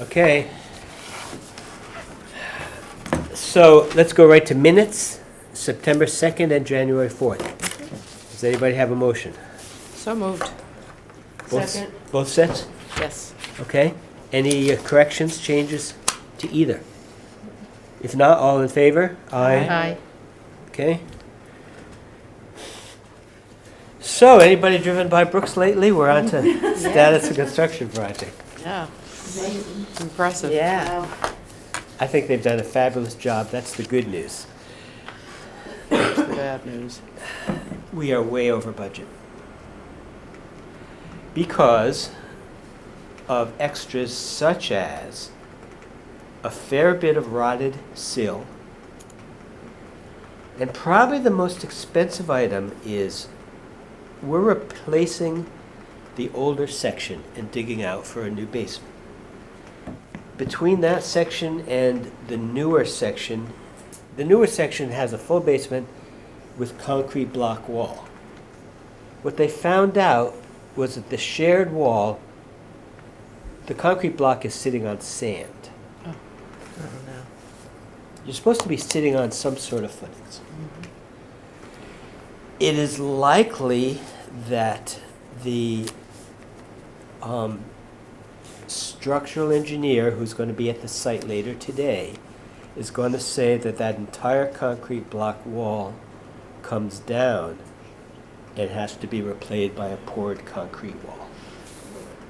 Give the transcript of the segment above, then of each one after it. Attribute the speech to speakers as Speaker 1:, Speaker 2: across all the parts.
Speaker 1: Okay. So let's go right to minutes, September 2nd and January 4th. Does anybody have a motion?
Speaker 2: So moved.
Speaker 3: Second.
Speaker 1: Both sets?
Speaker 2: Yes.
Speaker 1: Okay. Any corrections, changes to either? If not, all in favor?
Speaker 2: Aye.
Speaker 1: Okay. So, anybody driven by Brooks lately? We're on to status of construction project.
Speaker 2: Yeah. Impressive.
Speaker 3: Yeah.
Speaker 1: I think they've done a fabulous job. That's the good news.
Speaker 2: That's the bad news.
Speaker 1: We are way over budget because of extras such as a fair bit of rotted sill, and probably the most expensive item is we're replacing the older section and digging out for a new basement. Between that section and the newer section has a full basement with concrete block wall. What they found out was that the shared wall, the concrete block is sitting on sand.
Speaker 2: Oh, no.
Speaker 1: You're supposed to be sitting on some sort of footings. It is likely that the structural engineer who's going to be at the site later today is going to say that that entire concrete block wall comes down and has to be replaced by a poured concrete wall,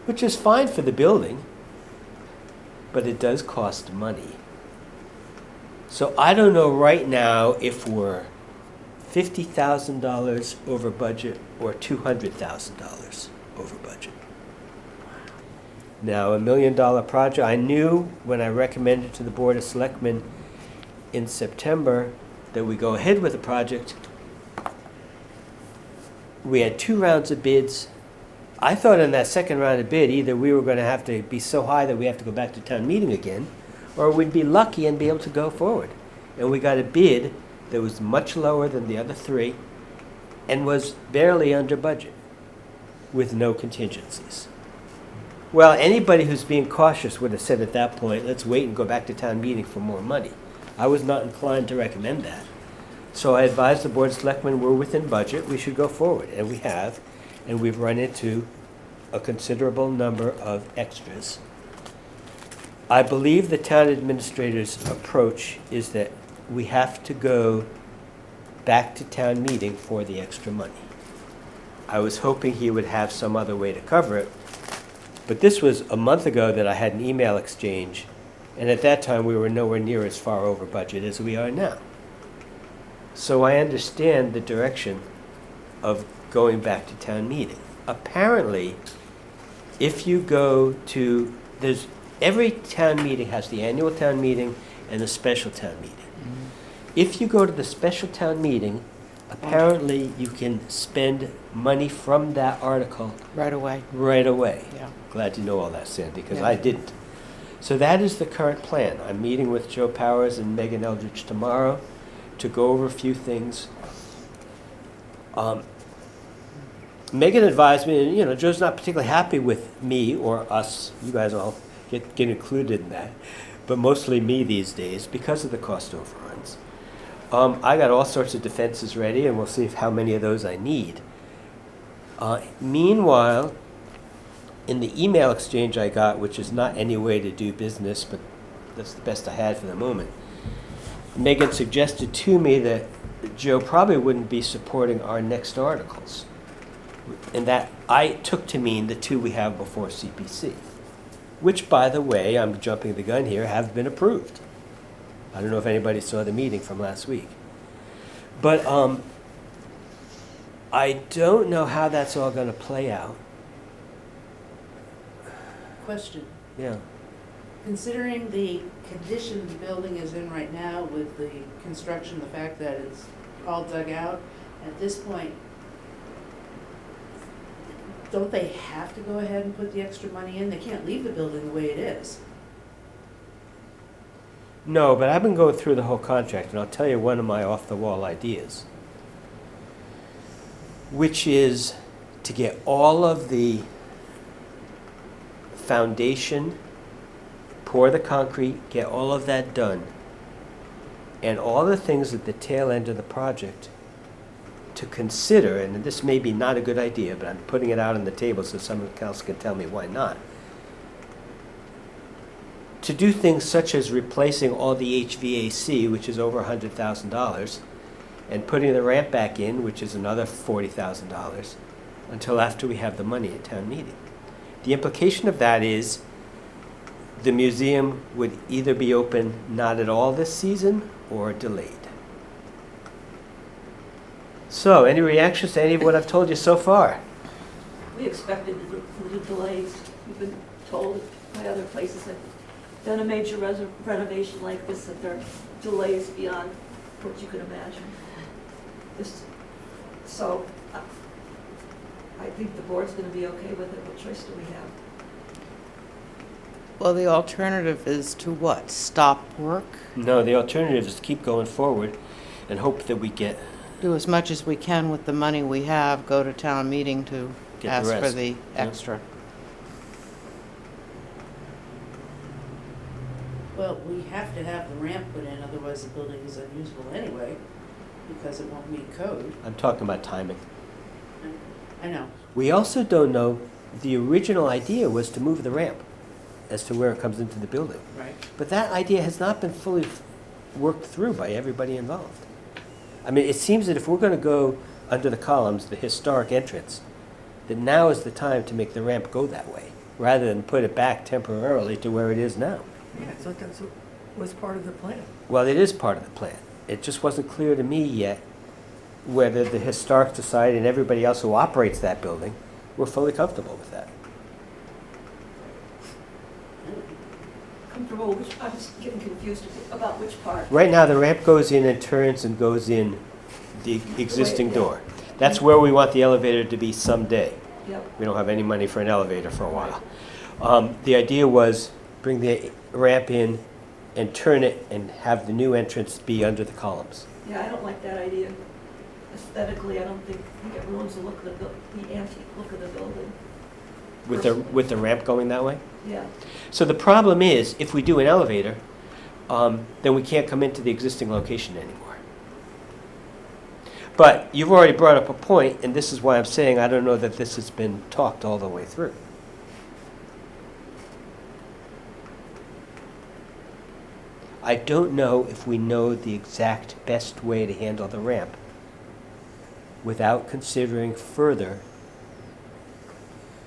Speaker 1: which is fine for the building, but it does cost money. So I don't know right now if we're $50,000 over budget or $200,000 over budget. Now, $1 million project, I knew when I recommended to the Board of Selectmen in September that we go ahead with the project. We had 2 rounds of bids. I thought in that second round of bid, either we were going to have to be so high that we have to go back to town meeting again, or we'd be lucky and be able to go forward. And we got a bid that was much lower than the other 3 and was barely under budget with no contingencies. Well, anybody who's being cautious would have said at that point, let's wait and go back to town meeting for more money. I was not inclined to recommend that. So I advised the Board of Selectmen we're within budget, we should go forward, and we have, and we've run into a considerable number of extras. I believe the town administrator's approach is that we have to go back to town meeting for the extra money. I was hoping he would have some other way to cover it, but this was a month ago that I had an email exchange, and at that time we were nowhere near as far over budget as we are now. So I understand the direction of going back to town meeting. Apparently, if you go to, every town meeting has the annual town meeting and the special town meeting. If you go to the special town meeting, apparently you can spend money from that article
Speaker 2: Right away.
Speaker 1: right away.
Speaker 2: Yeah.
Speaker 1: Glad you know all that, Sandy, because
Speaker 2: Yeah.
Speaker 1: I didn't. So that is the current plan. I'm meeting with Joe Powers and Megan Eldridge tomorrow to go over a few things. Megan advised me, and Joe's not particularly happy with me or us. You guys all get included in that, but mostly me these days because of the cost overruns. I got all sorts of defenses ready, and we'll see how many of those I need. Meanwhile, in the email exchange I got, which is not any way to do business, but that's the best I had for the moment, Megan suggested to me that Joe probably wouldn't be supporting our next articles. And that I took to mean the 2 we have before CPC, which, by the way, I'm jumping the gun here, have been approved. I don't know if anybody saw the meeting from last week. But I don't know how that's all going to play out.
Speaker 3: Question.
Speaker 1: Yeah.
Speaker 3: Considering the condition the building is in right now with the construction, the fact that it's all dug out, at this point, don't they have to go ahead and put the extra money in? They can't leave the building the way it is.
Speaker 1: No, but I've been going through the whole contract, and I'll tell you one of my off-the-wall ideas, which is to get all of the foundation pour the concrete, get all of that done, and all the things at the tail end of the project to consider, and this may be not a good idea, but I'm putting it out on the table so someone else can tell me why not. To do things such as replacing all the HVAC, which is over $100,000, and putting the ramp back in, which is another $40,000, until after we have the money at town meeting. The implication of that is the museum would either be open not at all this season or delayed. So, any reactions to any of what I've told you so far?
Speaker 4: We expected the delays. We've been told by other places that done a major renovation like this, that there are delays beyond what you can imagine. So I think the board's going to be okay with it. What choice do we have?
Speaker 2: Well, the alternative is to what? Stop work?
Speaker 1: No, the alternative is to keep going forward and hope that we get
Speaker 2: Do as much as we can with the money we have, go to town meeting to
Speaker 1: the
Speaker 2: ask for
Speaker 1: rest.
Speaker 2: the
Speaker 1: Yeah.
Speaker 2: extra.
Speaker 3: Well, we have to have the ramp put in, otherwise the building is unusable anyway, because it won't meet code.
Speaker 1: I'm talking about timing.
Speaker 3: I know.
Speaker 1: We also don't know, the original idea was to move the ramp as to where it comes into the building.
Speaker 3: Right.
Speaker 1: But that idea has not been fully worked through by everybody involved. I mean, it seems that if we're going to go under the columns, the historic entrance, that now is the time to make the ramp go that way, rather than put it back temporarily to where it is now.
Speaker 4: Yeah, I thought that was part of the plan.
Speaker 1: Well, it is part of the plan. It just wasn't clear to me yet whether the Historic Society and everybody else who operates that building were fully comfortable with that.
Speaker 4: Comfortable, I was getting confused about which part.
Speaker 1: Right now, the ramp goes in and turns and goes in the existing door. That's where we want the elevator to be someday.
Speaker 4: Yep.
Speaker 1: We don't have any money for an elevator for a while. The idea was bring the ramp in and turn it and have the new entrance be under the columns.
Speaker 4: Yeah, I don't like that idea. Aesthetically, I think it ruins the look of the antique look of the building.
Speaker 1: With the ramp going that way?
Speaker 4: Yeah.
Speaker 1: So the problem is, if we do an elevator, then we can't come into the existing location anymore. But you've already brought up a point, and this is why I'm saying I don't know that this has been talked all the way through. I don't know if we know the exact best way to handle the ramp without considering further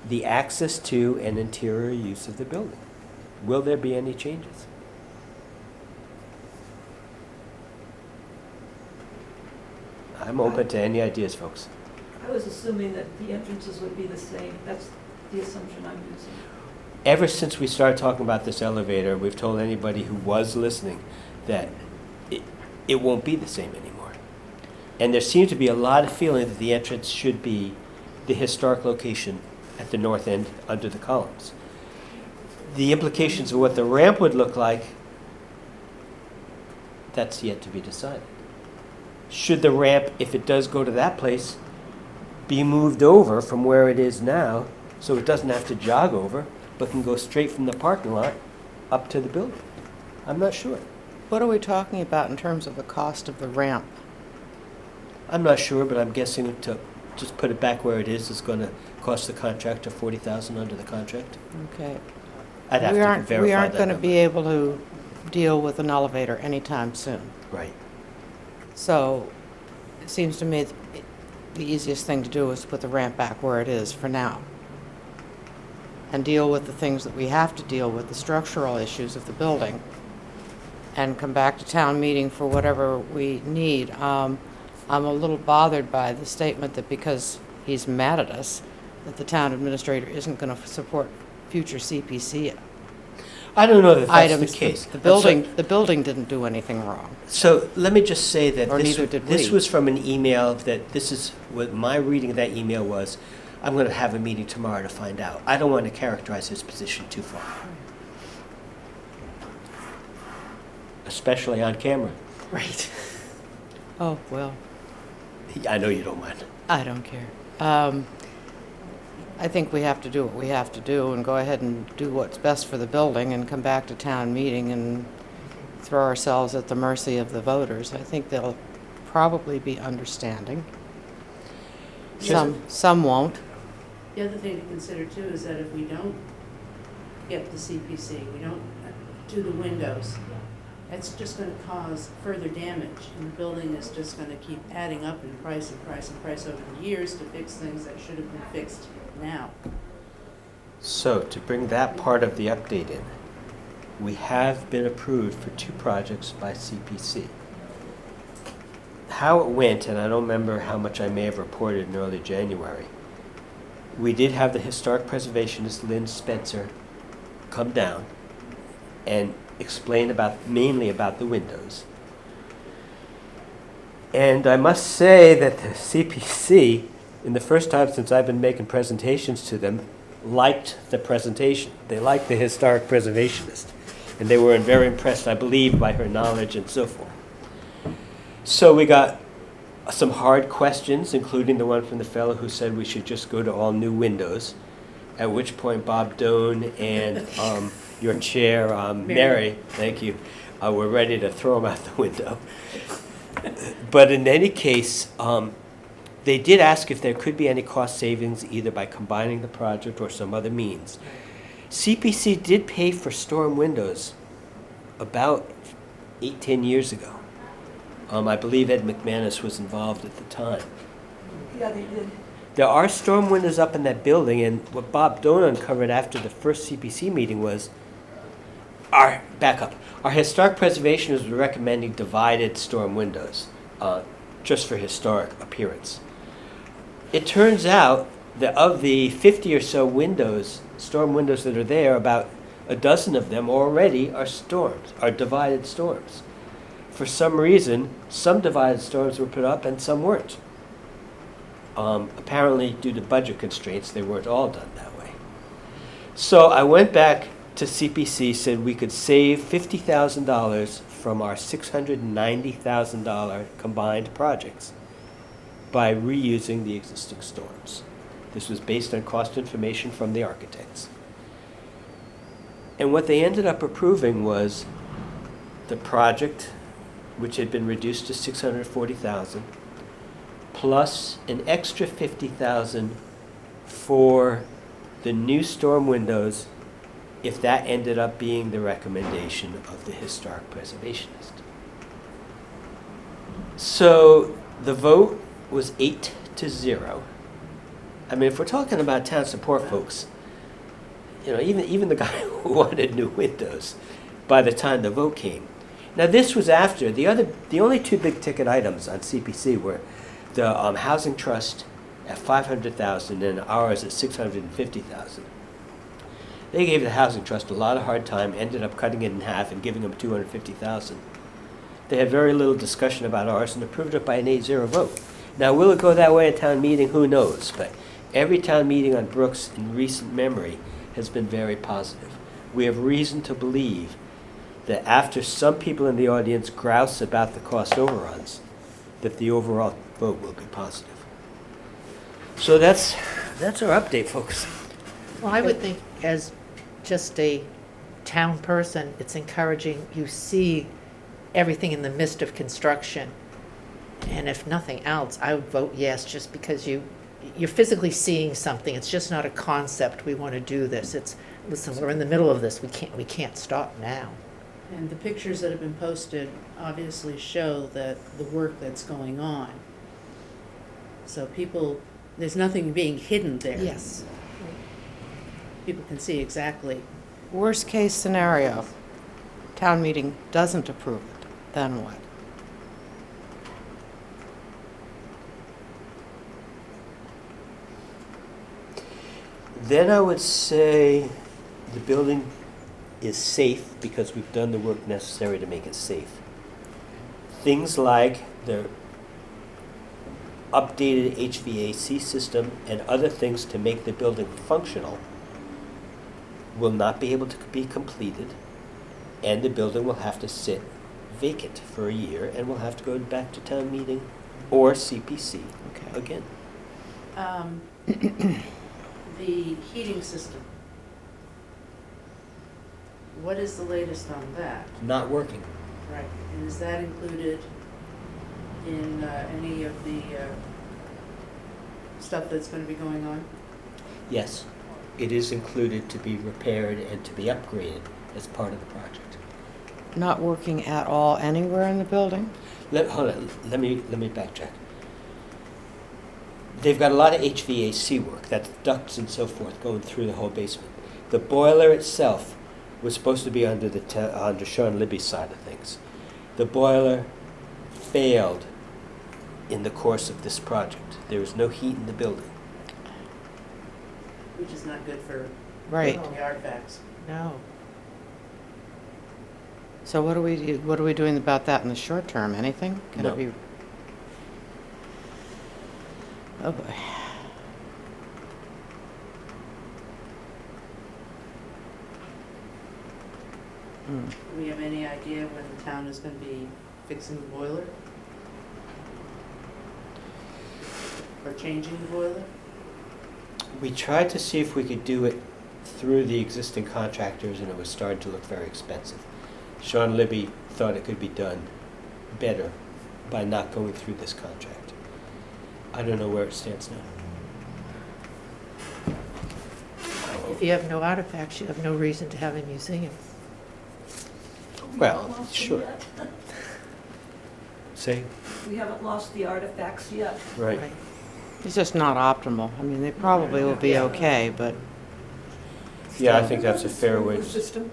Speaker 1: the access to and interior use of the building. Will there be any changes? I'm open to any ideas, folks.
Speaker 4: I was assuming that the entrances would be the same. That's the assumption I'm using.
Speaker 1: Ever since we started talking about this elevator, we've told anybody who was listening that it won't be the same anymore. And there seems to be a lot of feeling that the entrance should be the historic location at the north end under the columns. The implications of what the ramp would look like, that's yet to be decided. Should the ramp, if it does go to that place, be moved over from where it is now so it doesn't have to jog over, but can go straight from the parking lot up to the building? I'm not sure.
Speaker 2: What are we talking about in terms of the cost of the ramp?
Speaker 1: I'm not sure, but I'm guessing to just put it back where it is going to cost the contractor $40,000 under the contract.
Speaker 2: Okay.
Speaker 1: I'd have to verify
Speaker 2: We aren't
Speaker 1: that
Speaker 2: going to
Speaker 1: number.
Speaker 2: be able to deal with an elevator anytime soon.
Speaker 1: Right.
Speaker 2: So it seems to me the easiest thing to do is to put the ramp back where it is for now and deal with the things that we have to deal with, the structural issues of the building, and come back to town meeting for whatever we need. I'm a little bothered by the statement that because he's mad at us, that the town administrator isn't going to support future CPC
Speaker 1: I don't know that that's
Speaker 2: items.
Speaker 1: the case.
Speaker 2: The building didn't do anything wrong.
Speaker 1: So let me just say that
Speaker 2: Or
Speaker 1: this,
Speaker 2: neither did
Speaker 1: this
Speaker 2: we.
Speaker 1: was from an email that this is what my reading of that email was. I'm going to have a meeting tomorrow to find out. I don't want to characterize his position too far, especially on camera.
Speaker 2: Right. Oh, well,
Speaker 1: I know you don't mind.
Speaker 2: I don't care. I think we have to do what we have to do and go ahead and do what's best for the building and come back to town meeting and throw ourselves at the mercy of the voters. I think they'll probably be understanding. Some won't.
Speaker 3: The other thing to consider too is that if we don't get the CPC, we don't do the windows, that's just gonna cause further damage, and the building is just gonna keep adding up in price and price and price over the years to fix things that should have been fixed now.
Speaker 1: So, to bring that part of the update in, we have been approved for 2 projects by CPC. How it went, and I don't remember how much I may have reported in early January, we did have the historic preservationist Lynn Spencer come down and explain mainly about the windows. And I must say that the CPC, in the first time since I've been making presentations to them, liked the presentation. They liked the historic preservationist. And they were very impressed, I believe, by her knowledge and so forth. So we got some hard questions, including the one from the fellow who said we should just go to all new windows, at which point Bob Doan and your chair, Mary, thank you, were ready to throw him out the window. But in any case, they did ask if there could be any cost savings either by combining the project or some other means. CPC did pay for storm windows about 8-10 years ago. I believe Ed McManus was involved at the time.
Speaker 4: Yeah, they did.
Speaker 1: There are storm windows up in that building, and what Bob Doan uncovered after the first CPC meeting was our historic preservationists were recommending divided storm windows, just for historic appearance. It turns out that of the 50 or so windows, storm windows that are there, about a dozen of them already are divided storms. For some reason, some divided storms were put up and some weren't. Apparently, due to budget constraints, they weren't all done that way. So I went back to CPC, said we could save $50,000 from our $690,000 combined projects by reusing the existing storms. This was based on cost information from the architects. And what they ended up approving was the project, which had been reduced to $640,000, plus an extra $50,000 for the new storm windows, if that ended up being the recommendation of the historic preservationist. So the vote was 8-0. I mean, if we're talking about town support, folks, you know, even the guy who wanted new windows, by the time the vote came. Now this was after the only 2 big ticket items on CPC were the housing trust at $500,000 and ours at $650,000. They gave the housing trust a lot of hard time, ended up cutting it in half and giving them $250,000. They had very little discussion about ours and approved it by an 8-0 vote. Now, will it go that way at town meeting? Who knows? But every town meeting on Brooks in recent memory has been very positive. We have reason to believe that after some people in the audience grouse about the cost overruns, that the overall vote will be positive. So that's our update, folks.
Speaker 5: Well, I would think as just a town person, it's encouraging. You see everything in the midst of construction. And if nothing else, I would vote yes, just because you're physically seeing something. It's just not a concept. We want to do this. It's, listen, we're in the middle of this. We can't stop now.
Speaker 3: And the pictures that have been posted obviously show that the work that's going on. So there's nothing being hidden there.
Speaker 5: Yes.
Speaker 3: People can see exactly.
Speaker 2: Worst case scenario, town meeting doesn't approve it, then what?
Speaker 1: Then I would say the building is safe because we've done the work necessary to make it safe. Things like the updated HVAC system and other things to make the building functional will not be able to be completed, and the building will have to sit vacant for a year and will have to go back to town meeting or CPC again.
Speaker 3: the heating system. What is the latest on that?
Speaker 1: Not working.
Speaker 3: Right, and is that included in any of the stuff that's gonna be going on?
Speaker 1: Yes, it is included to be repaired and to be upgraded as part of the project.
Speaker 2: Not working at all anywhere in the building?
Speaker 1: Hold on, let me backtrack. They've got a lot of HVAC work, that's ducts and so forth, going through the whole basement. The boiler itself was supposed to be under under Sean Libby's side of things. The boiler failed in the course of this project. There was no heat in the building.
Speaker 3: Which is not good for
Speaker 2: Right.
Speaker 3: the artifacts.
Speaker 5: No.
Speaker 2: So what are we doing about that in the short term? Anything? Can
Speaker 1: No.
Speaker 2: it be? Oh boy. Hmm.
Speaker 3: Do we have any idea when the town is gonna be fixing the boiler? Or changing the boiler?
Speaker 1: We tried to see if we could do it through the existing contractors, and it was starting to look very expensive. Sean Libby thought it could be done better by not going through this contract. I don't know where it stands now.
Speaker 5: If you have no artifacts, you have no reason to have a museum.
Speaker 1: Well,
Speaker 4: Lost them
Speaker 1: sure.
Speaker 4: yet.
Speaker 1: Say,
Speaker 4: We haven't lost the artifacts yet.
Speaker 1: right.
Speaker 2: It's just not optimal. I mean, they probably will be okay, but
Speaker 1: Yeah, I think that's a fair way.
Speaker 6: The system,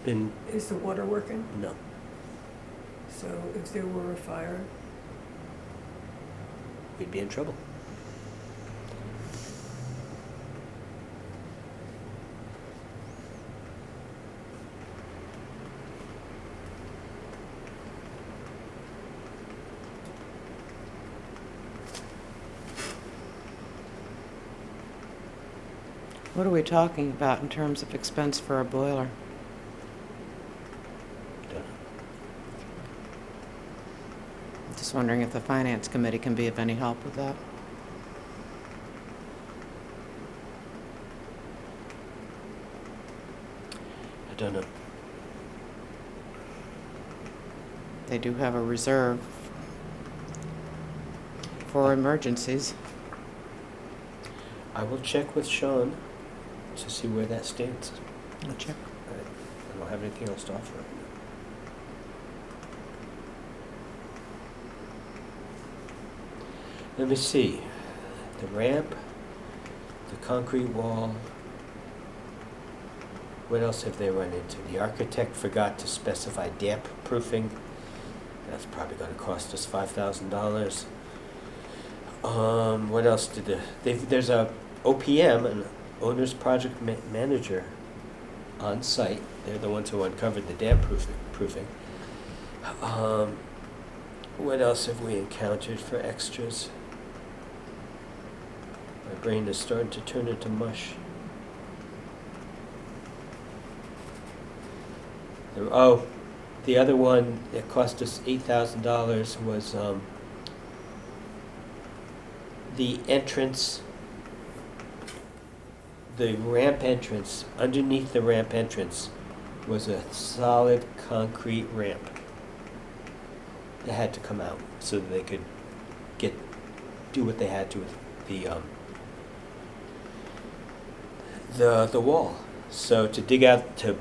Speaker 1: In,
Speaker 6: is the water working?
Speaker 1: no.
Speaker 6: So if there were a fire,
Speaker 1: We'd be in trouble.
Speaker 2: what are we talking about in terms of expense for a boiler?
Speaker 1: Don't know.
Speaker 2: Just wondering if the finance committee can be of any help with that.
Speaker 1: I don't know.
Speaker 2: They do have a reserve for emergencies.
Speaker 1: I will check with Sean to see where that stands.
Speaker 2: I'll check.
Speaker 1: I don't have anything else to offer. Let me see. The ramp, the concrete wall. What else have they run into? The architect forgot to specify damp proofing. That's probably going to cost us $5,000. What else did there's a OPM, an owner's project manager, on site. They're the ones who uncovered the damp proofing. What else have we encountered for extras? My brain is starting to turn into mush. The other one that cost us $8,000 was the entrance, the ramp entrance. Underneath the ramp entrance was a solid concrete ramp that had to come out so that they could do what they had to with the wall. So to dig out, to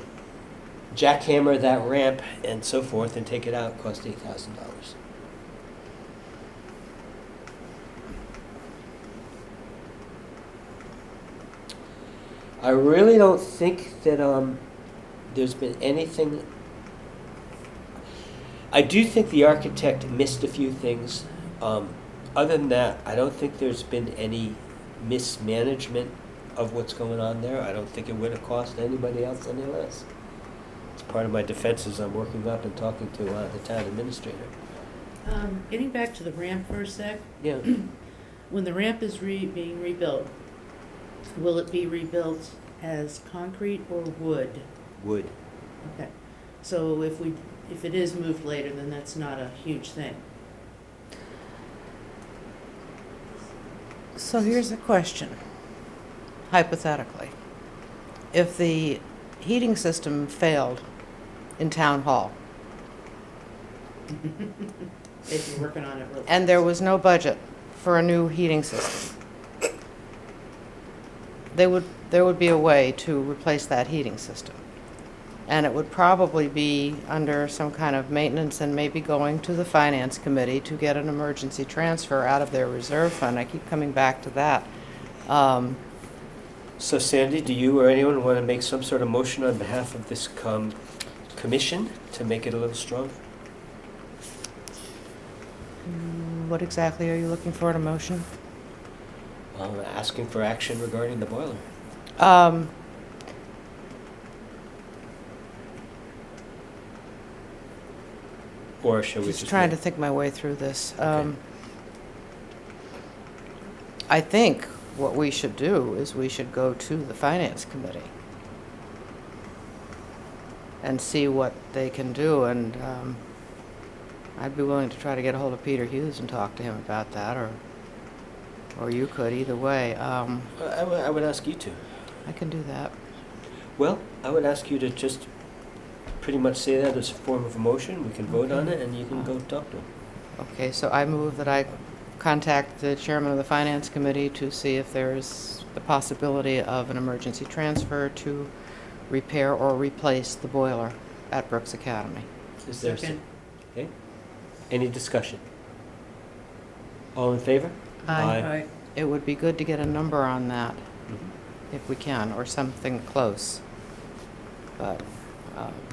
Speaker 1: jackhammer that ramp and so forth and take it out cost $8,000. I really don't think that there's been anything. I do think the architect missed a few things. Other than that, I don't think there's been any mismanagement of what's going on there. I don't think it would have cost anybody else any less. It's part of my defense as I'm working up and talking to the town administrator.
Speaker 3: Getting back to the ramp for a sec,
Speaker 1: Yeah.
Speaker 3: when the ramp is being rebuilt, will it be rebuilt as concrete or wood?
Speaker 1: Wood.
Speaker 3: Okay, so if it is moved later, then that's not a huge thing.
Speaker 2: So here's a question. hypothetically, if the heating system failed in town hall
Speaker 3: They'd be working on it real
Speaker 2: and there was no budget for a new heating system, there would be a way to replace that heating system. And it would probably be under some kind of maintenance and maybe going to the finance committee to get an emergency transfer out of their reserve fund. I keep coming back to that.
Speaker 1: So Sandy, do you or anyone want to make some sort of motion on behalf of this commission to make it a little stronger?
Speaker 2: What exactly are you looking for in a motion?
Speaker 1: Asking for action regarding the boiler. Or shall we
Speaker 2: Just trying to
Speaker 1: make-
Speaker 2: think my way through this.
Speaker 1: Okay.
Speaker 2: I think what we should do is we should go to the finance committee and see what they can do, and I'd be willing to try to get a hold of Peter Hughes and talk to him about that, or you could, either way.
Speaker 1: I would ask you to.
Speaker 2: I can do that.
Speaker 1: Well, I would ask you to just pretty much say that as a form of a motion. We can vote on it, and you can go talk to him.
Speaker 2: Okay, so I move that I contact the chairman of the finance committee to see if there's the possibility of an emergency transfer to repair or replace the boiler at Brooks Academy.
Speaker 1: Is there
Speaker 3: Second.
Speaker 1: okay? Any discussion? All in favor?
Speaker 5: Aye.
Speaker 6: Aye.
Speaker 2: It would be good to get a number on that,
Speaker 1: Mhm.
Speaker 2: if we can, or something close. But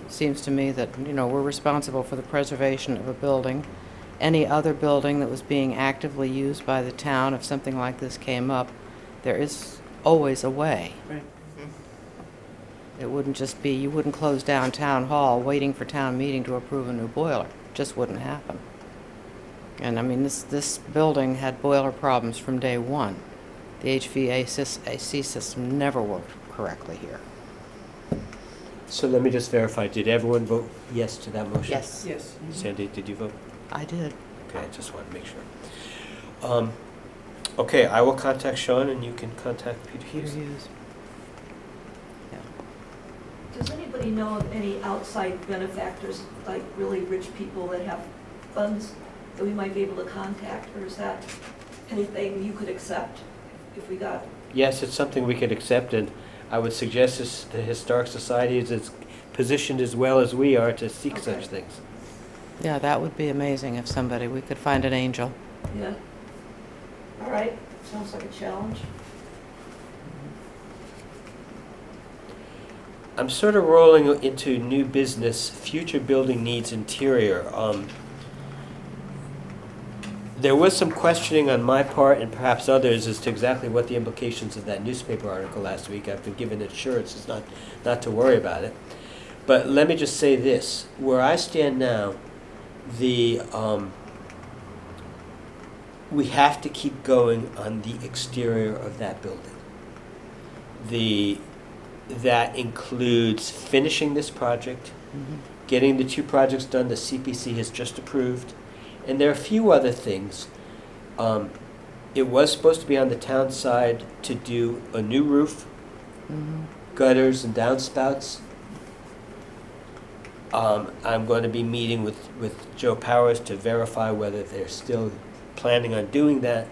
Speaker 2: it seems to me that, we're responsible for the preservation of a building. Any other building that was being actively used by the town, if something like this came up, there is always a way.
Speaker 3: Right.
Speaker 2: It wouldn't just be, you wouldn't close down town hall waiting for town meeting to approve a new boiler. Just wouldn't happen. And I mean, this building had boiler problems from day one. The HVAC system never worked correctly here.
Speaker 1: So let me just verify, did everyone vote yes to that motion?
Speaker 2: Yes,
Speaker 6: Yes.
Speaker 1: Sandy, did you vote?
Speaker 2: I did.
Speaker 1: Okay, I just want to make sure. Okay, I will contact Sean and you can contact Peter
Speaker 2: Peter
Speaker 1: Hughes.
Speaker 2: Hughes.
Speaker 4: Does anybody know of any outside benefactors, like really rich people that have funds that we might be able to contact? Or is that anything you could accept if we got?
Speaker 1: Yes, it's something we could accept, and I would suggest the Historic Society is as positioned as well as we are to seek
Speaker 4: Okay.
Speaker 1: such things.
Speaker 2: Yeah, that would be amazing if we could find an angel.
Speaker 4: Yeah. All right, sounds like a challenge.
Speaker 1: I'm sort of rolling into new business, future building needs interior. There was some questioning on my part and perhaps others as to exactly what the implications of that newspaper article last week. I've been given assurances not to worry about it. But let me just say this. Where I stand now, we have to keep going on the exterior of that building. That includes finishing this project, getting the 2 projects done the CPC has just approved, and there are a few other things. It was supposed to be on the town side to do a new roof, gutters and downspouts. I'm going to be meeting with Joe Powers to verify whether they're still planning on doing that.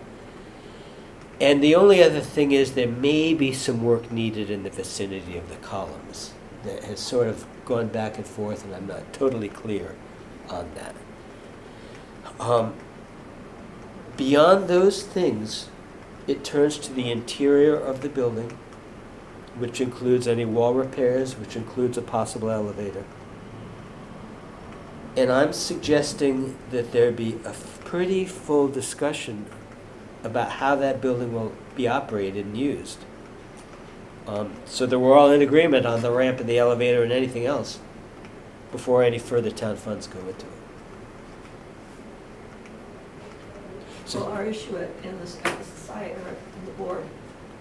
Speaker 1: And the only other thing is there may be some work needed in the vicinity of the columns that has sort of gone back and forth, and I'm not totally clear on that. Beyond those things, it turns to the interior of the building, which includes any wall repairs, which includes a possible elevator. And I'm suggesting that there be a pretty full discussion about how that building will be operated and used. So that we're all in agreement on the ramp and the elevator and anything else before any further town funds go into it.
Speaker 4: So our issue in the society, or in the board,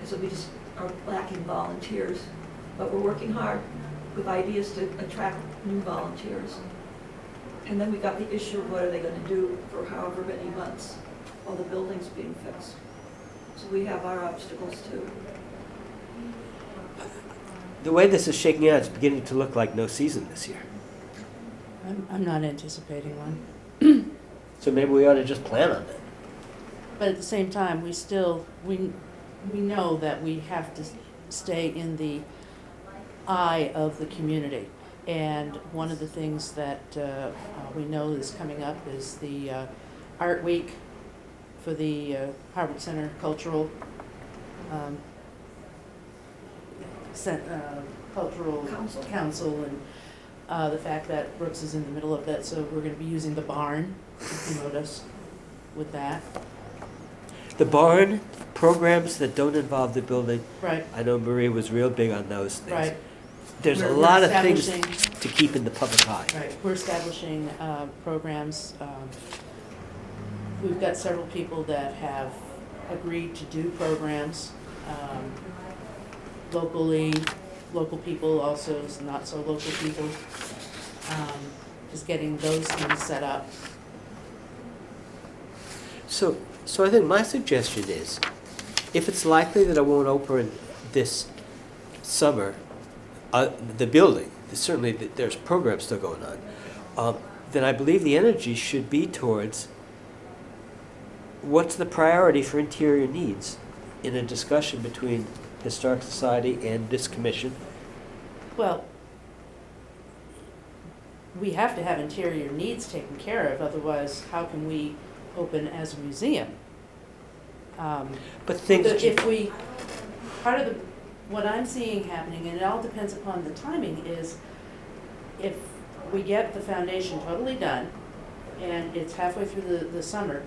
Speaker 4: is that we just are lacking volunteers. But we're working hard with ideas to attract new volunteers. And then we got the issue of what are they gonna do for however many months while the building's being fixed. So we have our obstacles too.
Speaker 1: the way this is shaking out, it's beginning to look like no season this year.
Speaker 3: I'm not anticipating one.
Speaker 1: So maybe we ought to just plan on that.
Speaker 3: But at the same time, we know that we have to stay in the eye of the community. And one of the things that we know is coming up is the Art Week for the Harvard Center Cultural Cultural Council, and the fact that Brooks is in the middle of that, so we're going to be using the barn to promote us with that.
Speaker 1: The barn programs that don't involve the building,
Speaker 3: Right,
Speaker 1: I know Marie was real big on those things.
Speaker 3: right.
Speaker 1: There's a
Speaker 3: We're
Speaker 1: lot of things
Speaker 3: establishing-
Speaker 1: to keep in the public eye.
Speaker 3: Right, we're establishing programs. We've got several people that have agreed to do programs locally, local people, also not so local people. Just getting those things set up.
Speaker 1: So I think my suggestion is, if it's likely that I won't open this summer, the building, certainly there's programs still going on, then I believe the energy should be towards what's the priority for interior needs in a discussion between Historic Society and this commission.
Speaker 3: Well, we have to have interior needs taken care of, otherwise how can we open as a museum?
Speaker 1: But things,
Speaker 3: If we, part of what I'm seeing happening, and it all depends upon the timing, is if we get the foundation totally done and it's halfway through the summer,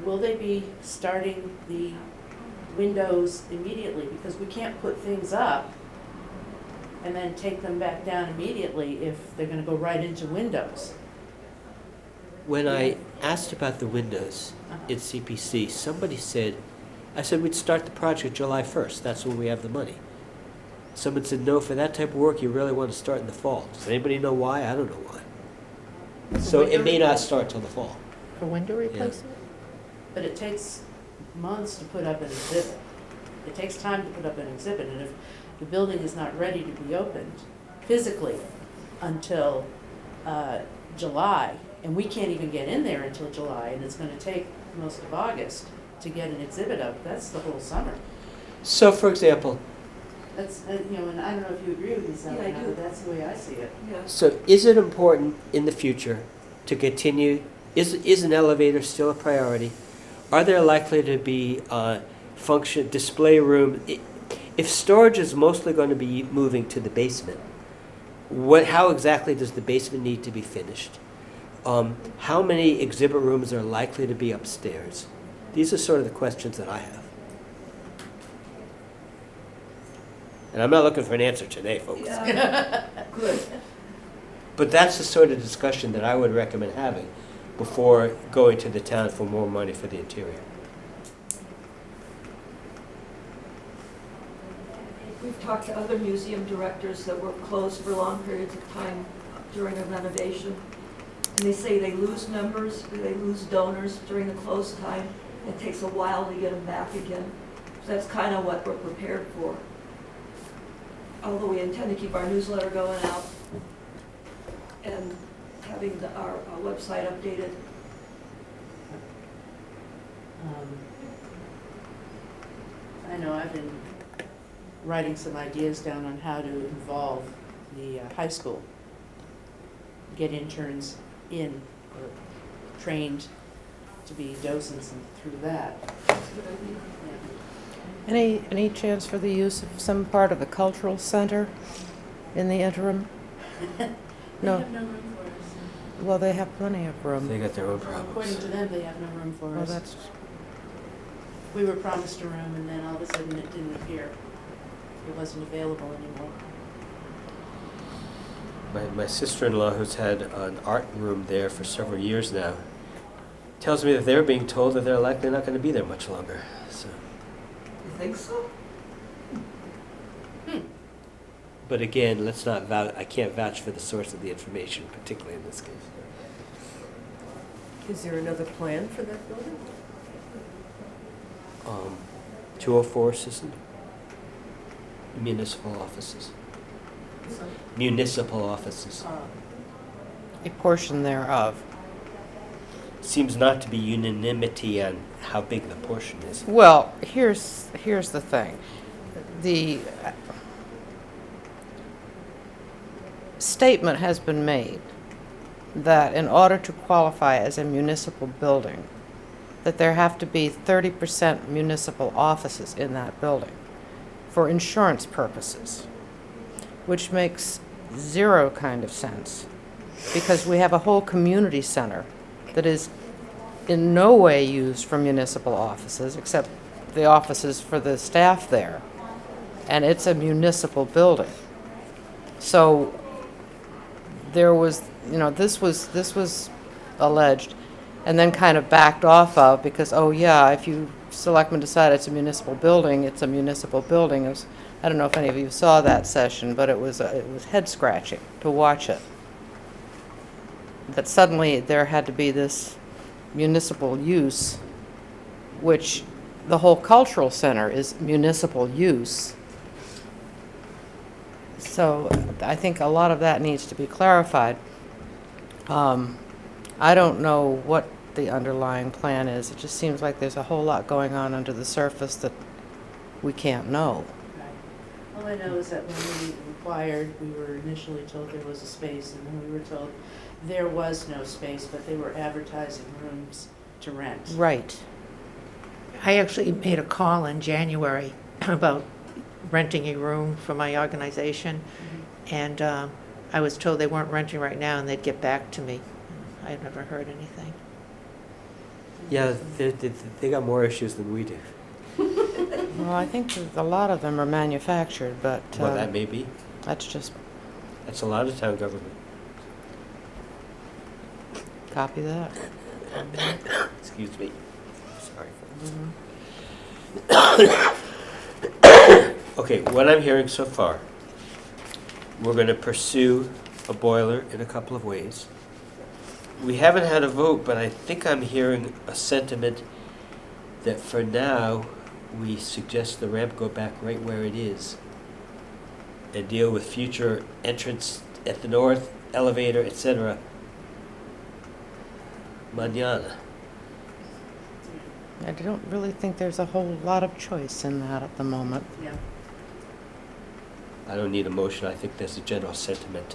Speaker 3: will they be starting the windows immediately? Because we can't put things up and then take them back down immediately if they're gonna go right into windows.
Speaker 1: when I asked about the windows at CPC, somebody said, I said we'd start the project July 1st, that's when we have the money. Someone said, no, for that type of work, you really want to start in the fall. Does anybody know why? I don't know why. So it may not start till the fall.
Speaker 5: For window replacement?
Speaker 3: But it takes months to put up an exhibit. It takes time to put up an exhibit, and if the building is not ready to be opened physically until July, and we can't even get in there until July, and it's gonna take most of August to get an exhibit up, that's the whole summer.
Speaker 1: So for example,
Speaker 3: That's, and I don't know if you agree with me, Sally,
Speaker 4: Yeah, I do.
Speaker 3: but that's the way I see it.
Speaker 4: Yeah.
Speaker 1: so is it important in the future to continue, is an elevator still a priority? Are there likely to be display room? If storage is mostly going to be moving to the basement, how exactly does the basement need to be finished? How many exhibit rooms are likely to be upstairs? These are sort of the questions that I have. And I'm not looking for an answer today, folks.
Speaker 4: Yeah. Good.
Speaker 1: But that's the sort of discussion that I would recommend having before going to the town for more money for the interior.
Speaker 4: We've talked to other museum directors that were closed for long periods of time during a renovation. And they say they lose numbers, they lose donors during the closed time. It takes a while to get them back again. So that's kind of what we're prepared for. Although we intend to keep our newsletter going out and having our website updated.
Speaker 3: I know I've been writing some ideas down on how to involve the high school, get interns in or trained to be docents and through that.
Speaker 4: That's a good idea.
Speaker 2: Any chance for the use of some part of the cultural center in the interim?
Speaker 3: They
Speaker 2: No.
Speaker 3: have no room for us.
Speaker 2: Well, they have plenty of room.
Speaker 1: They got their own
Speaker 3: Well, according
Speaker 1: problems.
Speaker 3: to them, they have no room for
Speaker 2: Well,
Speaker 3: us.
Speaker 2: that's,
Speaker 3: We were promised a room and then all of a sudden it didn't appear. It wasn't available anymore.
Speaker 1: My sister-in-law, who's had an art room there for several years now, tells me that they're being told that they're likely not going to be there much longer. So,
Speaker 4: You think so?
Speaker 1: but again, let's not vouch. I can't vouch for the source of the information, particularly in this case.
Speaker 6: Is there another plan for that building?
Speaker 1: 204 assistant municipal offices. Municipal offices.
Speaker 2: A portion thereof.
Speaker 1: Seems not to be unanimity on how big the portion is.
Speaker 2: Well, here's the thing. The statement has been made that in order to qualify as a municipal building, that there have to be 30% municipal offices in that building for insurance purposes, which makes zero kind of sense, because we have a whole community center that is in no way used for municipal offices, except the offices for the staff there. And it's a municipal building. So there was, this was alleged and then kind of backed off of, because, oh yeah, if you selectmen decide it's a municipal building, it's a municipal building. It was, I don't know if any of you saw that session, but it was head scratching to watch it. That suddenly there had to be this municipal use, which the whole cultural center is municipal use. So I think a lot of that needs to be clarified. I don't know what the underlying plan is. It just seems like there's a whole lot going on under the surface that we can't know.
Speaker 3: All I know is that when we inquired, we were initially told there was a space, and then we were told there was no space, but they were advertising rooms to rent.
Speaker 2: Right.
Speaker 5: I actually made a call in January about renting a room for my organization, and I was told they weren't renting right now and they'd get back to me. I've never heard anything.
Speaker 1: Yeah, they got more issues than we do.
Speaker 2: Well, I think that a lot of them are manufactured, but
Speaker 1: Well, that may be.
Speaker 2: that's just
Speaker 1: That's a lot of town government.
Speaker 2: copy that.
Speaker 1: Excuse me. Sorry. Okay, what I'm hearing so far, we're going to pursue a boiler in a couple of ways. We haven't had a vote, but I think I'm hearing a sentiment that for now, we suggest the ramp go back right where it is and deal with future entrance at the north, elevator, etc. Mañana.
Speaker 2: I don't really think there's a whole lot of choice in that at the moment.
Speaker 3: Yeah.
Speaker 1: I don't need a motion. I think there's a general sentiment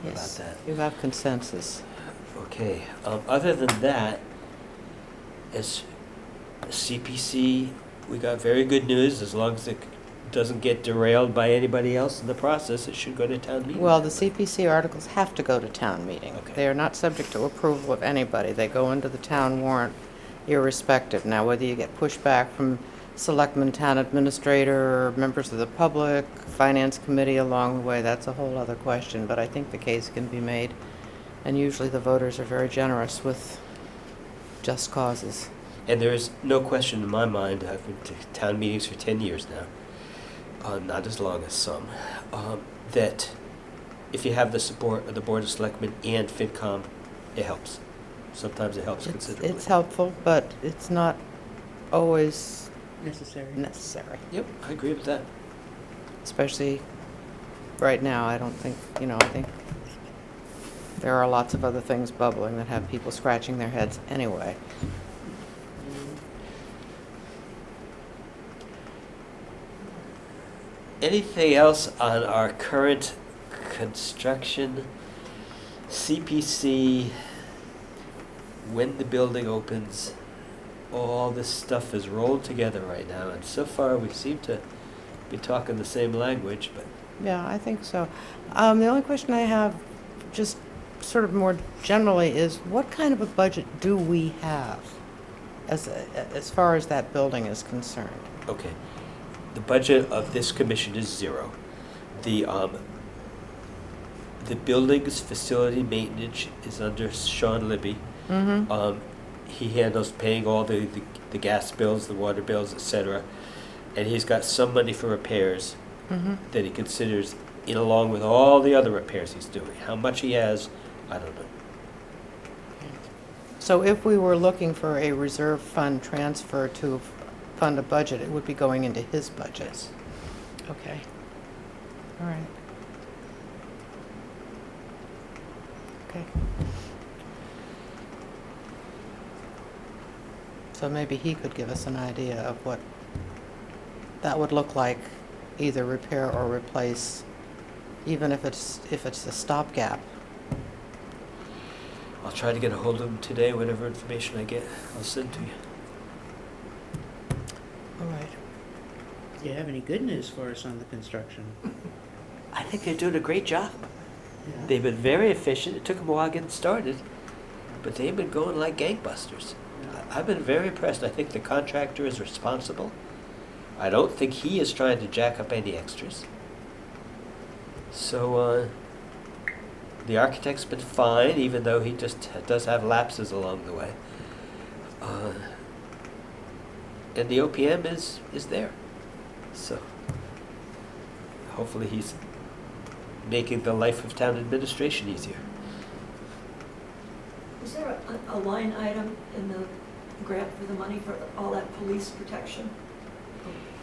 Speaker 1: about
Speaker 2: Yes,
Speaker 1: that.
Speaker 2: you have consensus.
Speaker 1: Okay. Other than that, as CPC, we got very good news. As long as it doesn't get derailed by anybody else in the process, it should go to town meeting.
Speaker 2: Well, the CPC articles have to go to town meeting.
Speaker 1: Okay.
Speaker 2: They are not subject to approval of anybody. They go into the town warrant irrespective. Now, whether you get pushback from selectmen, town administrator, members of the public, finance committee along the way, that's a whole other question, but I think the case can be made. And usually the voters are very generous with just causes.
Speaker 1: And there is no question in my mind, I've been to town meetings for 10 years now, not as long as some, that if you have the support of the Board of Selectmen and FinCom, it helps. Sometimes it helps considerably.
Speaker 2: It's helpful, but it's not always
Speaker 3: Necessary.
Speaker 2: necessary.
Speaker 1: Yep, I agree with that.
Speaker 2: Especially right now, I don't think, I think there are lots of other things bubbling that have people scratching their heads anyway.
Speaker 1: Anything else on our current construction, CPC, when the building opens? All this stuff is rolled together right now, and so far we seem to be talking the same language, but
Speaker 2: Yeah, I think so. The only question I have, just sort of more generally, is what kind of a budget do we have as far as that building is concerned?
Speaker 1: okay. The budget of this commission is zero. The building's facility maintenance is under Sean Libby.
Speaker 2: Mm-hmm.
Speaker 1: He handles paying all the gas bills, the water bills, etc. And he's got some money for repairs
Speaker 2: Mm-hmm.
Speaker 1: that he considers in along with all the other repairs he's doing. How much he has, I don't know.
Speaker 2: So if we were looking for a reserve fund transfer to fund a budget, it would be going into his budget? Okay. All right. Okay. So maybe he could give us an idea of what that would look like, either repair or replace, even if it's a stopgap.
Speaker 1: I'll try to get a hold of him today, whatever information I get, I'll send to you.
Speaker 2: All right.
Speaker 3: Do you have any good news for us on the construction?
Speaker 1: I think they're doing a great job.
Speaker 3: Yeah.
Speaker 1: They've been very efficient. It took them a while getting started, but they've been going like gangbusters. I've been very impressed. I think the contractor is responsible. I don't think he is trying to jack up any extras. So, the architect's been fine, even though he just does have lapses along the way. And the OPM is there. So, hopefully he's making the life of town administration easier.
Speaker 4: Is there a line item in the grant for the money for all that police protection?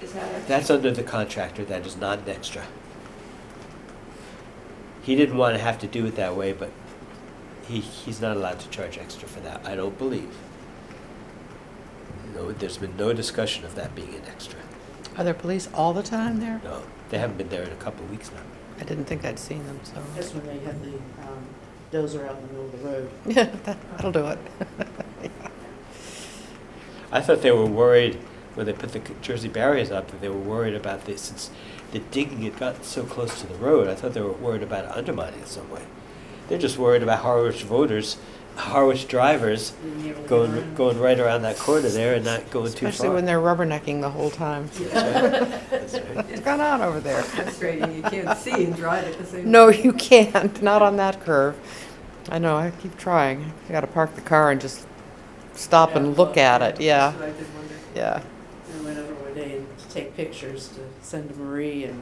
Speaker 4: Is that extra?
Speaker 1: That's under the contractor, that is not an extra. He didn't want to have to do it that way, but he's not allowed to charge extra for that, I don't believe. No, there's been no discussion of that being an extra.
Speaker 2: Are there police all the time there?
Speaker 1: No, they haven't been there in a couple of weeks now.
Speaker 2: I didn't think I'd seen them, so.
Speaker 3: Just when they had the dozer out in the middle of the road.
Speaker 2: Yeah, that'll do it.
Speaker 1: I thought they were worried when they put the Jersey barriers up, that they were worried about this, since the digging had gotten so close to the road. I thought they were worried about it undermining in some way. They're just worried about Harwich voters, Harwich drivers
Speaker 3: Being able to get around.
Speaker 1: going right around that corner there and not going too far.
Speaker 2: Especially when they're rubbernecking the whole time.
Speaker 1: That's right. That's right.
Speaker 2: What's going on over there?
Speaker 6: Frustrating, you can't see and drive at the same time.
Speaker 2: No, you can't, not on that curve. I know, I keep trying. I gotta park the car and just stop and look at it, yeah,
Speaker 6: That's what I did wonder.
Speaker 2: yeah.
Speaker 3: I went over one day to take pictures to send to Marie and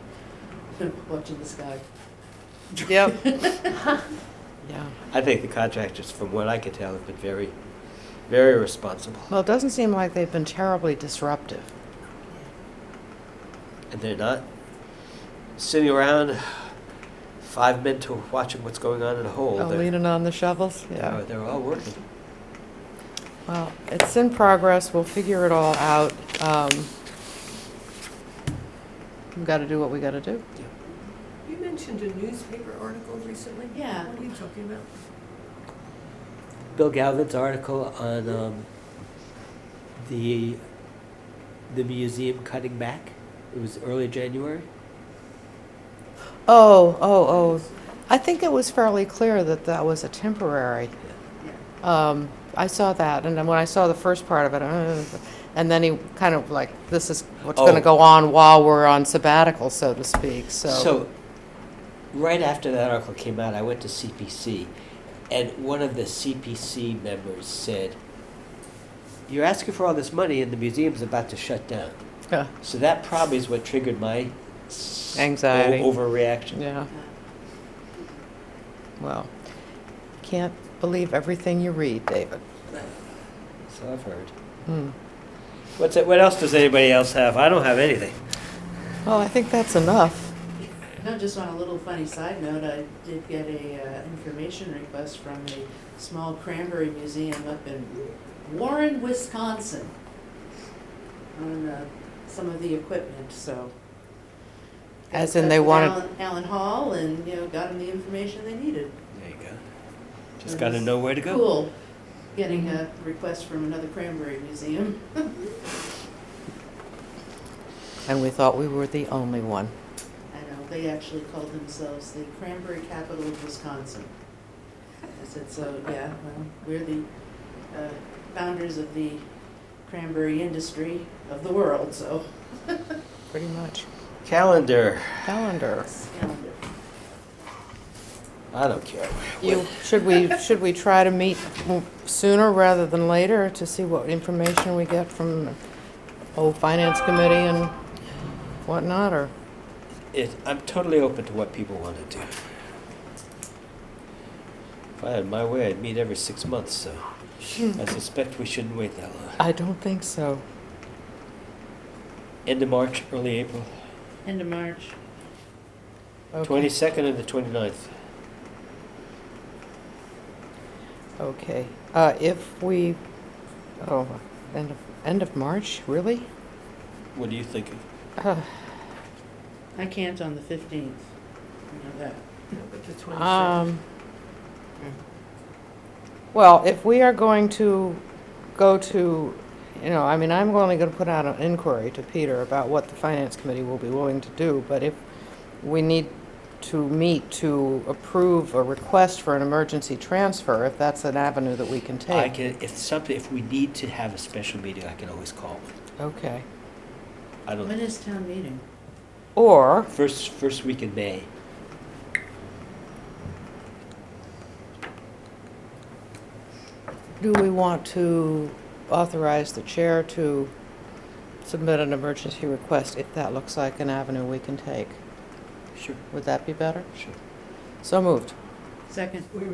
Speaker 3: watching this guy.
Speaker 2: Yep. Yeah.
Speaker 1: I think the contractors, from what I can tell, have been very, very responsible.
Speaker 2: Well, it doesn't seem like they've been terribly disruptive.
Speaker 1: And they're not sitting around 5 men to watching what's going on in a hole.
Speaker 2: Oh, leaning on the shovels, yeah.
Speaker 1: They're all working.
Speaker 2: Well, it's in progress, we'll figure it all out. We've gotta do what we gotta do.
Speaker 6: You mentioned a newspaper article recently?
Speaker 3: Yeah.
Speaker 6: What are you talking about?
Speaker 1: Bill Galvin's article on the museum cutting back. It was early January.
Speaker 2: Oh. I think it was fairly clear that that was a temporary. I saw that, and then when I saw the first part of it, and then he kind of like, this is what's going to go on while we're on sabbatical, so to speak,
Speaker 1: So, right after that article came out, I went to CPC, and one of the CPC members said, "You're asking for all this money, and the museum's about to shut down."
Speaker 2: Yeah.
Speaker 1: So that probably is what triggered my
Speaker 2: Anxiety.
Speaker 1: overreaction.
Speaker 2: Yeah. Well, can't believe everything you read, David.
Speaker 1: So I've heard.
Speaker 2: Hmm.
Speaker 1: What else does anybody else have? I don't have anything.
Speaker 2: Well, I think that's enough.
Speaker 3: No, just on a little funny side note, I did get a information request from a small cranberry museum up in Warren, Wisconsin, on some of the equipment, so.
Speaker 2: As in they wanted,
Speaker 3: Alan Hall, and, got them the information they needed.
Speaker 1: There you go. Just got to know where to go.
Speaker 3: Cool, getting a request from another cranberry museum.
Speaker 2: and we thought we were the only one.
Speaker 3: I know, they actually called themselves the Cranberry Capital of Wisconsin. I said, so, yeah, well, we're the founders of the cranberry industry of the world, so.
Speaker 2: Pretty much.
Speaker 1: Calendar.
Speaker 2: Calendar.
Speaker 3: Calendar.
Speaker 1: I don't care.
Speaker 2: Should we try to meet sooner rather than later to see what information we get from the whole finance committee and whatnot, or?
Speaker 1: I'm totally open to what people want to do. If I had my way, I'd meet every 6 months, so I suspect we shouldn't wait that long.
Speaker 2: I don't think so.
Speaker 1: End of March, early April.
Speaker 3: End of March.
Speaker 2: Okay.
Speaker 1: 22nd and the 29th.
Speaker 2: Okay, if we, oh, end of March, really?
Speaker 1: What are you thinking?
Speaker 3: I can't on the 15th, you know that.
Speaker 6: Yeah, but the 26th.
Speaker 2: Well, if we are going to go to, I mean, I'm only going to put out an inquiry to Peter about what the Finance Committee will be willing to do, but if we need to meet to approve a request for an emergency transfer, if that's an avenue that we can
Speaker 1: I
Speaker 2: take.
Speaker 1: can, if we need to have a special meeting, I can always call.
Speaker 2: Okay.
Speaker 1: I
Speaker 3: When
Speaker 1: don't,
Speaker 3: is town meeting?
Speaker 2: Or,
Speaker 1: first week in May.
Speaker 2: do we want to authorize the chair to submit an emergency request if that looks like an avenue we can take?
Speaker 1: Sure,
Speaker 2: Would that be better?
Speaker 1: sure.
Speaker 2: So moved.
Speaker 3: Second.
Speaker 6: Wait a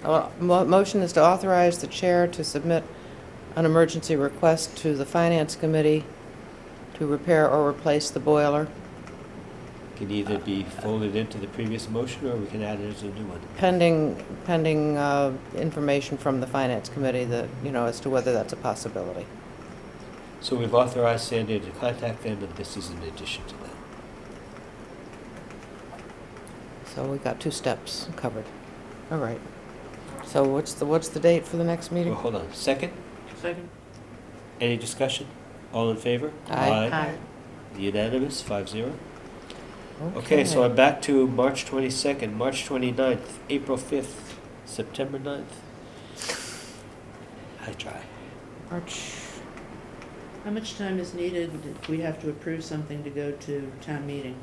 Speaker 6: minute,
Speaker 2: Motion is to authorize the chair to submit an emergency request to the Finance Committee to repair or replace the boiler,
Speaker 1: Can either be folded into the previous motion, or we can add it as a new one.
Speaker 2: pending information from the Finance Committee that, as to whether that's a possibility.
Speaker 1: So we've authorized Sandy to contact them, and this is in addition to that.
Speaker 2: So we got 2 steps covered. All right. So what's the date for the next meeting?
Speaker 1: Well, hold on. Second?
Speaker 3: Second.
Speaker 1: Any discussion? All in favor?
Speaker 2: Aye.
Speaker 1: Unanimous, 5-0. Okay, so I'm back to March 22nd, March 29th, April 5th, September 9th. I try.
Speaker 2: March.
Speaker 3: How much time is needed if we have to approve something to go to town meeting?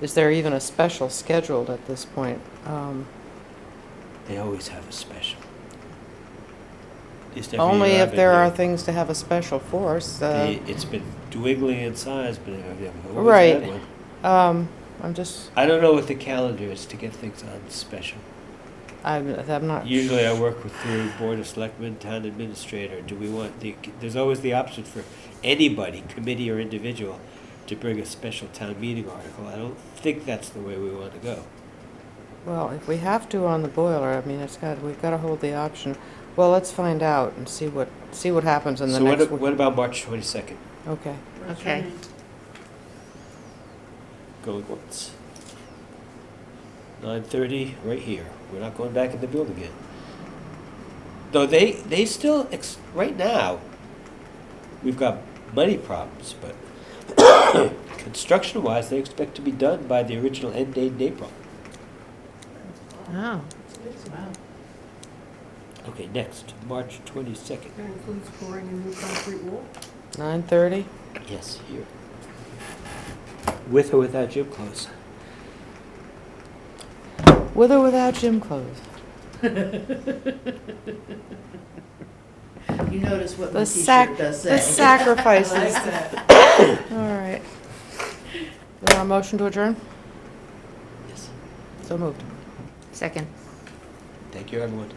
Speaker 2: Is there even a special scheduled at this point?
Speaker 1: They always have a special. At least every
Speaker 2: Only
Speaker 1: year I've
Speaker 2: if
Speaker 1: been
Speaker 2: there are
Speaker 1: here.
Speaker 2: things to have a special force.
Speaker 1: It's been dwindling in size, but I've always
Speaker 2: Right.
Speaker 1: had one.
Speaker 2: I'm just,
Speaker 1: I don't know what the calendar is to get things on special.
Speaker 2: I'm not.
Speaker 1: Usually I work through Board of Selectmen, Town Administrator. Do we want there's always the option for anybody, committee or individual, to bring a special town meeting article. I don't think that's the way we want to go.
Speaker 2: Well, if we have to on the boiler, I mean, we've got to hold the option. Well, let's find out and see what happens in the
Speaker 1: So
Speaker 2: next.
Speaker 1: what about March 22nd?
Speaker 2: Okay.
Speaker 5: Okay.
Speaker 1: Going once. 9:30, right here. We're not going back in the building again. Though they still, right now, we've got money problems, but construction-wise, they expect to be done by the original end date in April.
Speaker 5: Oh,
Speaker 3: Wow.
Speaker 1: Okay, next, March 22nd.
Speaker 6: that includes pouring a new concrete wall?
Speaker 2: 9:30?
Speaker 1: Yes, here. With or without gym clothes?
Speaker 2: With or without gym clothes?
Speaker 3: You notice what my
Speaker 2: The
Speaker 3: t-shirt does say.
Speaker 2: The sacrifices.
Speaker 6: I like that.
Speaker 2: All right. Is there a motion to adjourn?
Speaker 1: Yes.
Speaker 2: So moved.
Speaker 5: second.
Speaker 1: Thank you, everyone.